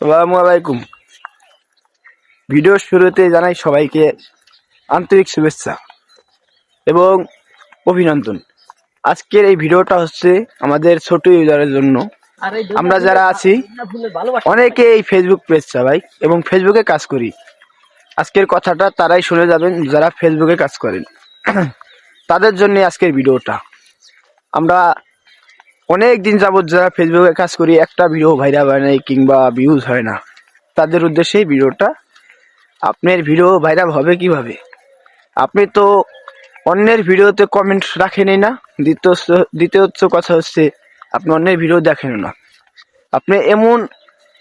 আসসালামু আলাইকুম। ভিডিওর শুরুতে জানাই সবাইকে আন্তরিক শুভেচ্ছা এবং অভিনন্দন। আজকের এই ভিডিওটা হচ্ছে আমাদের ছোট ইউজারের জন্য। আমরা যারা আছি অনেকে এই ফেসবুক পেজ চালাই এবং ফেসবুকে কাজ করি। আজকের কথাটা তারাই শুনে যাবেন যারা ফেসবুকে কাজ করেন। তাদের জন্য আজকের ভিডিওটা। আমরা অনেক দিন যাবত যারা ফেসবুকে কাজ করি একটা ভিডিও ভাইরাল হয় না কিংবা ভিউজ হয় না, তাদের উদ্দেশ্যে ভিডিওটা। আপনার ভিডিও ভাইরাল হবে কিভাবে? আপনি তো অন্যের ভিডিওতে কমেন্ট রাখেনই না। দ্বিতীয় কথা হচ্ছে আপনি অন্যের ভিডিও দেখেন না। আপনি এমন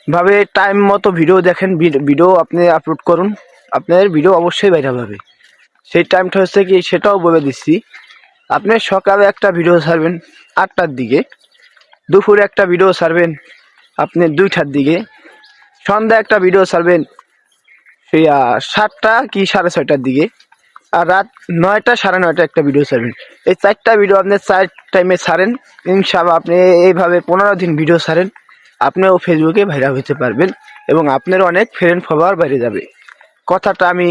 ভাবে টাইম মতো ভিডিও দেখেন, ভিডিও আপনি আপলোড করুন, আপনার ভিডিও অবশ্যই ভাইরাল হবে। সেই টাইমটা হচ্ছে কি সেটাও বলে দিচ্ছি। আপনি সকালে একটা ভিডিও ছাড়বেন 8টার দিকে, দুপুরে একটা ভিডিও ছাড়বেন আপনি 2টার দিকে, সন্ধ্যা একটা ভিডিও ছাড়বেন সেই 7টা কি 6:30টার দিকে, আর রাত 9টা 9:30 একটা ভিডিও ছাড়বেন। এই 4টা ভিডিও আপনি 4 টাইমে ছাড়েন, ইনশাআল্লাহ আপনি এইভাবে 15 দিন ভিডিও ছাড়েন, আপনিও ফেসবুকে ভাইরাল হতে পারবেন এবং আপনার অনেক ফ্রেন্ড ফলোয়ার বেড়ে যাবে। কথাটা আমি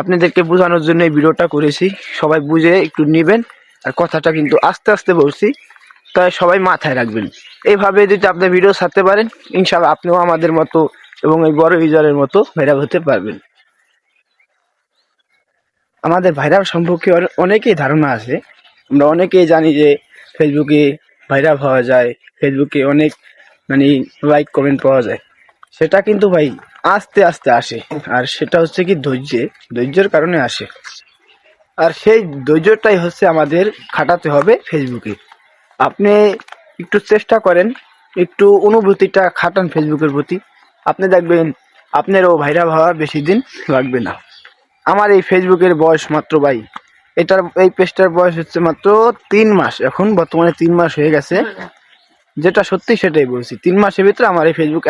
আপনাদেরকে বোঝানোর জন্য এই ভিডিওটা করেছি, সবাই বুঝে একটু নেবেন। আর কথাটা কিন্তু আস্তে আস্তে বলছি, তাই সবাই মাথায় রাখবেন। এইভাবে যদি আপনি ভিডিও ছাড়তে পারেন, ইনশাআল্লাহ আপনিও আমাদের মতো এবং এই বড় ইউজারের মতো ভাইরাল হতে পারবেন। আমাদের ভাইরাল সম্পর্কে অনেকেই ধারণা আছে। আমরা অনেকেই জানি যে ফেসবুকে ভাইরাল হওয়া যায়, ফেসবুকে অনেক লাইক কমেন্ট পাওয়া যায়। সেটা কিন্তু ভাই আস্তে আস্তে আসে, আর সেটা হচ্ছে কি ধৈর্যের কারণে আসে। আর সেই ধৈর্যটাই হচ্ছে আমাদের খাটাতে হবে ফেসবুকে। আপনি একটু চেষ্টা করেন, একটু অনুভূতিটা খাটান ফেসবুকের প্রতি, আপনি দেখবেন আপনারও ভাইরাল হওয়া বেশি দিন লাগবে না। আমার এই ফেসবুকের বয়স মাত্র ভাই, এই পেজটার বয়স হচ্ছে মাত্র 3 মাস। এখন বর্তমানে 3 মাস হয়ে গেছে, যেটা সত্যি সেটাই বলছি। 3 মাসের ভিতরে আমার এই ফেসবুক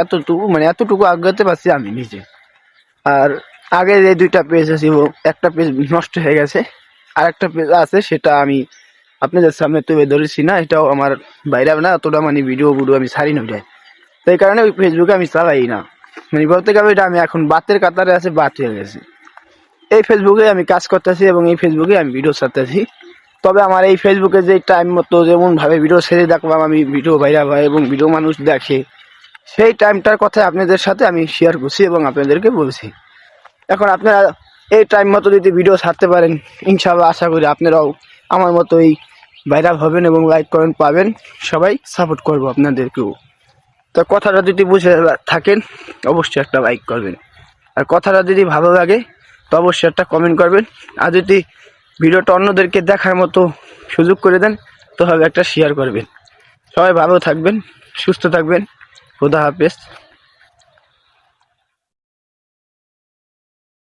এতটুকু আগাতে পারছি আমি নিজে। আর আগে যে 2টা পেজ ছিল, একটা পেজ নষ্ট হয়ে গেছে, আর একটা পেজ আছে সেটা আমি আপনাদের সামনে তুলে ধরেছি না। এটাও আমার ভাইরাল না অতটা, ভিডিও আমি ছাড়ি না ওইটাই। তো এই কারণে ওই ফেসবুকে আমি চালাই না। বলতে গেলে এটা আমি এখন বাতের কাতারে আছে, বাদ হয়ে গেছে। এই ফেসবুকে আমি কাজ করতেছি এবং এই ফেসবুকে আমি ভিডিও ছাড়তেছি। তবে আমার এই ফেসবুকে যে টাইম মতো যেমন ভাবে ভিডিও ছেড়ে দেখলাম, আমি ভিডিও ভাইরাল হয় এবং ভিডিও মানুষ দেখে, সেই টাইমটার কথা আপনাদের সাথে আমি শেয়ার করছি এবং আপনাদেরকে বলছি। এখন আপনারা এই টাইম মতো যদি ভিডিও ছাড়তে পারেন, ইনশাআল্লাহ আশা করি আপনারাও আমার মতো এই ভাইরাল হবেন এবং লাইক কমেন্ট পাবেন। সবাই সাপোর্ট করবো আপনাদেরকেও। তো কথাটা যদি বুঝে থাকেন অবশ্যই একটা লাইক করবেন, আর কথাটা যদি ভালো লাগে তো অবশ্যই একটা কমেন্ট করবেন। আর যদি ভিডিওটা অন্যদেরকে দেখার মতো সুযোগ করে দেন তো হবে একটা শেয়ার করবেন। সবাই ভালো থাকবেন, সুস্থ থাকবেন। খোদা হাফেজ।